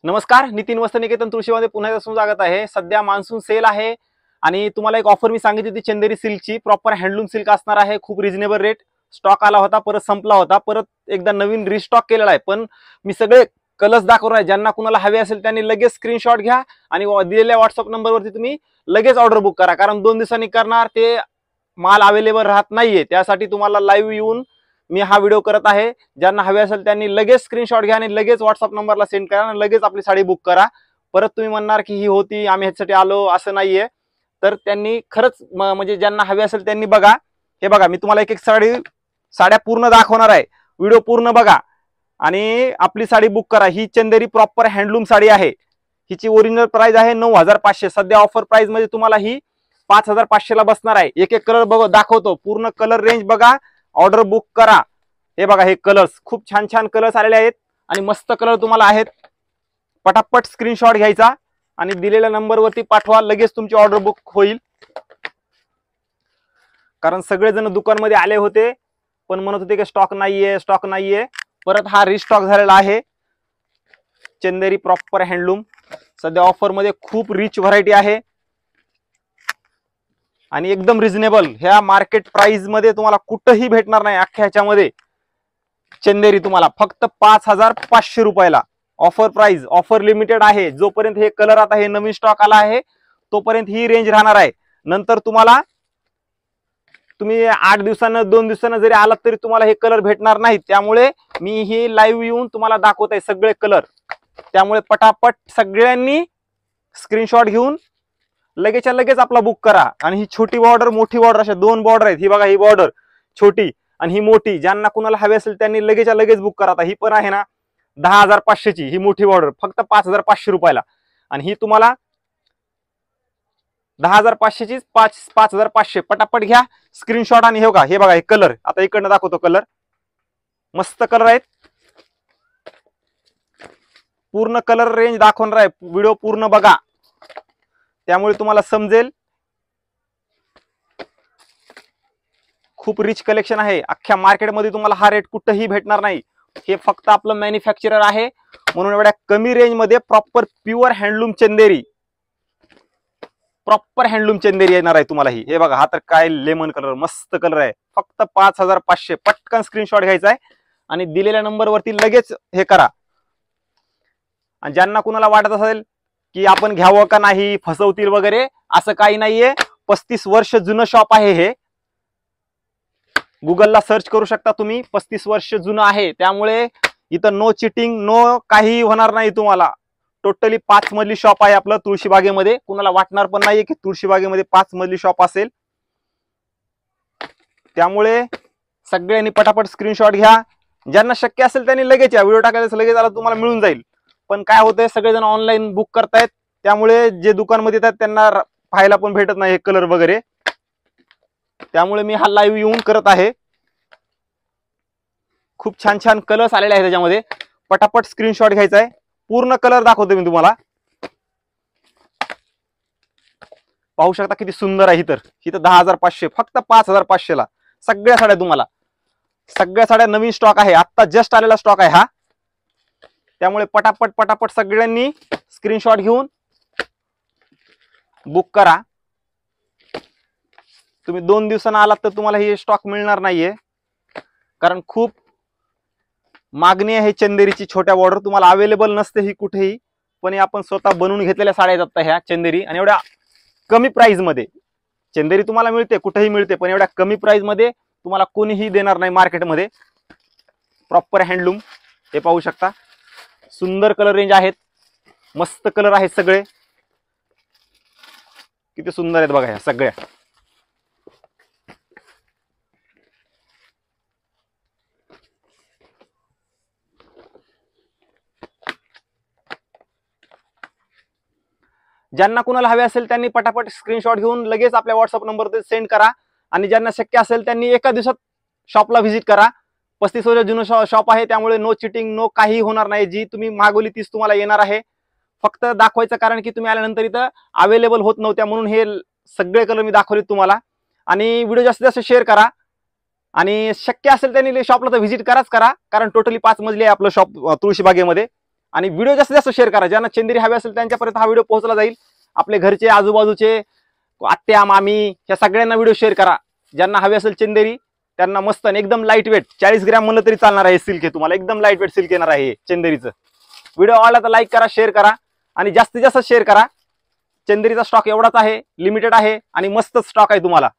नमस्कार, नितीन वस्त्रनिकेतन तुळशीमध्ये पुन्हा एकदा स्वागत आहे। सध्या मान्सून सेल आहे आणि तुम्हाला एक ऑफर मी सांगितली होती चंदेरी सिल्कची। प्रॉपर हँडलूम सिल्क असणार आहे, खूप रिजनेबल रेट। स्टॉक आला होता, परत संपला होता, परत एकदा नवीन रिस्टॉक केलेला आहे। पण मी सगळे कलर्स दाखवणार आहे, ज्यांना कुणाला हवे असेल त्यांनी लगेच स्क्रीनशॉट घ्या आणि दिलेल्या व्हॉट्सअप नंबरवरती तुम्ही लगेच ऑर्डर बुक करा, कारण 2 दिवसांनी करणार ते माल अवेलेबल राहत नाहीये। त्यासाठी तुम्हाला लाईव्ह येऊन मी हा व्हिडिओ करत आहे। ज्यांना हवे असेल त्यांनी लगेच स्क्रीनशॉट घ्या आणि लगेच व्हॉट्सअप नंबरला सेंड करा आणि लगेच आपली साडी बुक करा। परत तुम्ही म्हणणार की ही होती, आम्ही ह्याच्यासाठी आलो, असं नाहीये। तर त्यांनी खरंच म्हणजे ज्यांना हवे असेल त्यांनी बघा। हे बघा, मी तुम्हाला एक एक साड्या पूर्ण दाखवणार आहे, व्हिडिओ पूर्ण बघा आणि आपली साडी बुक करा। ही चंदेरी प्रॉपर हँडलूम साडी आहे। हिची ओरिजिनल प्राइस आहे 9500। सध्या ऑफर प्राइस मध्ये तुम्हाला ही 5500 ला बसणार आहे। एक एक कलर बघा, दाखवतो, पूर्ण कलर रेंज बघा, ऑर्डर बुक करा। हे बघा, हे कलर्स खूप छान छान कलर्स आलेले आहेत आणि मस्त कलर तुम्हाला आहेत। पटापट स्क्रीनशॉट घ्यायचा आणि दिलेल्या नंबरवरती पाठवा, लगेच तुमची ऑर्डर बुक होईल। कारण सगळेजण दुकानमध्ये आले होते पण म्हणत होते की स्टॉक नाहीये, स्टॉक नाहीये। परत हा रिस्टॉक झालेला आहे। चंदेरी प्रॉपर हँडलूम सध्या ऑफर मध्ये खूप रिच व्हरायटी आहे आणि एकदम रिजनेबल। ह्या मार्केट प्राइस मध्ये तुम्हाला कुठेही भेटणार नाही अख्ख्या ह्याच्यामध्ये। चंदेरी तुम्हाला फक्त 5500 रुपयाला ऑफर प्राइस, ऑफर लिमिटेड आहे। जोपर्यंत हे कलर आता हे नवीन स्टॉक आला आहे तोपर्यंत ही रेंज राहणार आहे। नंतर तुम्ही 8 दिवसांना 2 दिवसांना जरी आलात तरी तुम्हाला हे कलर भेटणार नाहीत। त्यामुळे मी हे लाईव्ह येऊन तुम्हाला दाखवत आहे सगळे कलर। त्यामुळे पटापट सगळ्यांनी स्क्रीनशॉट घेऊन लगेचच्या लगेच आपला बुक करा। आणि ही छोटी बॉर्डर, मोठी बॉर्डर, अशा 2 बॉर्डर आहेत। ही बघा, ही बॉर्डर छोटी आणि ही मोठी। ज्यांना कुणाला हवे असेल त्यांनी लगेचच्या लगेच बुक करा। आता ही पण आहे ना 10500 ची, ही मोठी बॉर्डर फक्त 5500 रुपयाला। आणि ही तुम्हाला 10500 ची 5500। पटापट घ्या स्क्रीनशॉट। आणि हे बघा, हे कलर आता इकडनं दाखवतो। कलर मस्त कलर आहेत, पूर्ण कलर रेंज दाखवणार आहे। व्हिडिओ पूर्ण बघा, त्यामुळे तुम्हाला समजेल। खूप रिच कलेक्शन आहे। अख्ख्या मार्केटमध्ये तुम्हाला हा रेट कुठेही भेटणार नाही। हे फक्त आपलं मॅन्युफॅक्चरर आहे, म्हणून एवढ्या कमी रेंज मध्ये प्रॉपर प्युअर हँडलूम चंदेरी, प्रॉपर हँडलूम चंदेरी येणार आहे तुम्हाला ही। हे बघा, हा तर काय लेमन कलर, मस्त कलर आहे। फक्त 5500। पटकन स्क्रीनशॉट घ्यायचा आहे आणि दिलेल्या नंबरवरती लगेच हे करा। आणि ज्यांना कुणाला वाटत असेल की आपण घ्यावं का नाही, फसवतील वगैरे, असं काही नाहीये। 35 वर्ष जुनं शॉप आहे हे। गुगलला सर्च करू शकता तुम्ही, 35 वर्ष जुनं आहे। त्यामुळे इथं नो चिटिंग, नो काही होणार नाही तुम्हाला। टोटली 5 मजली शॉप आहे आपलं तुळशीबागेमध्ये। कुणाला वाटणार पण नाहीये की तुळशीबागेमध्ये 5 मजली शॉप असेल। त्यामुळे सगळ्यांनी पटापट स्क्रीनशॉट घ्या। ज्यांना शक्य असेल त्यांनी लगेच या, व्हिडिओ टाकायला लगेच आला तुम्हाला मिळून जाईल। पण काय होतंय, सगळेजण ऑनलाईन बुक करतायत, त्यामुळे जे दुकानमध्ये येतात त्यांना पाहायला पण भेटत नाही हे कलर वगैरे। त्यामुळे मी हा लाईव्ह येऊन करत आहे। खूप छान छान कलर्स आलेले आहेत त्याच्यामध्ये। पटापट स्क्रीनशॉट घ्यायचा आहे। पूर्ण कलर दाखवतो मी तुम्हाला, पाहू शकता किती सुंदर आहे। ही तर 10500, फक्त 5500 ला सगळ्या साड्या तुम्हाला। सगळ्या साड्या नवीन स्टॉक आहे, आता जस्ट आलेला स्टॉक आहे हा। त्यामुळे पटापट पटापट सगळ्यांनी स्क्रीनशॉट घेऊन बुक करा। तुम्ही 2 दिवसांना आलात तर तुम्हाला हे स्टॉक मिळणार नाहीये, कारण खूप मागणी आहे चंदेरीची। छोट्या बॉर्डर तुम्हाला अवेलेबल नसते ही कुठेही, पण आपण स्वतः बनवून घेतलेल्या साड्या आहेत आता ह्या चंदेरी। आणि एवढ्या कमी प्राइस मध्ये चंदेरी तुम्हाला मिळते, कुठेही मिळते, पण एवढ्या कमी प्राइस मध्ये तुम्हाला कोणीही देणार नाही मार्केटमध्ये। प्रॉपर हँडलूम, हे पाहू शकता, सुंदर कलर रेंज आहेत, मस्त कलर आहेत सगळे। किती सुंदर आहेत बघा ह्या सगळ्या। ज्यांना कुणाला हवे असेल त्यांनी पटापट स्क्रीनशॉट घेऊन लगेच आपल्या व्हॉट्सअप नंबरवर सेंड करा। आणि ज्यांना शक्य असेल त्यांनी एका दिवसात शॉपला व्हिजिट करा। 35 वर्ष जुनं शॉप आहे, त्यामुळे नो चिटिंग, नो काही होणार नाही। जी तुम्ही मागवली तीच तुम्हाला येणार आहे। फक्त दाखवायचं कारण की तुम्ही आल्यानंतर इथं अवेलेबल होत नव्हत्या, म्हणून हे सगळे कलर मी दाखवले तुम्हाला। आणि व्हिडिओ जास्तीत जास्त शेअर करा आणि शक्य असेल त्यांनी शॉपला तर व्हिजिट करा, कारण टोटली 5 मजली आहे आपलं शॉप तुळशीबागेमध्ये। आणि व्हिडिओ जास्तीत जास्त शेअर करा. ज्यांना चंदेरी हवी असेल त्यांच्यापर्यंत हा व्हिडिओ पोहोचला जाईल. आपले घरचे, आजूबाजूचे, आत्या, मामी या सगळ्यांना व्हिडिओ शेअर करा. ज्यांना हवी असेल चंदेरी त्यांना मस्त आणि एकदम लाईट वेट 40 ग्रॅम म्हणलं तरी चालणार आहे सिल्क. आहे तुम्हाला एकदम लाईट वेट सिल्क येणार आहे चंदेरीचं. व्हिडिओ आवडला तर लाईक करा, शेअर करा आणि जास्तीत जास्त शेअर करा. चंदेरीचा स्टॉक एवढाच आहे, लिमिटेड आहे आणि मस्त स्टॉक आहे तुम्हाला.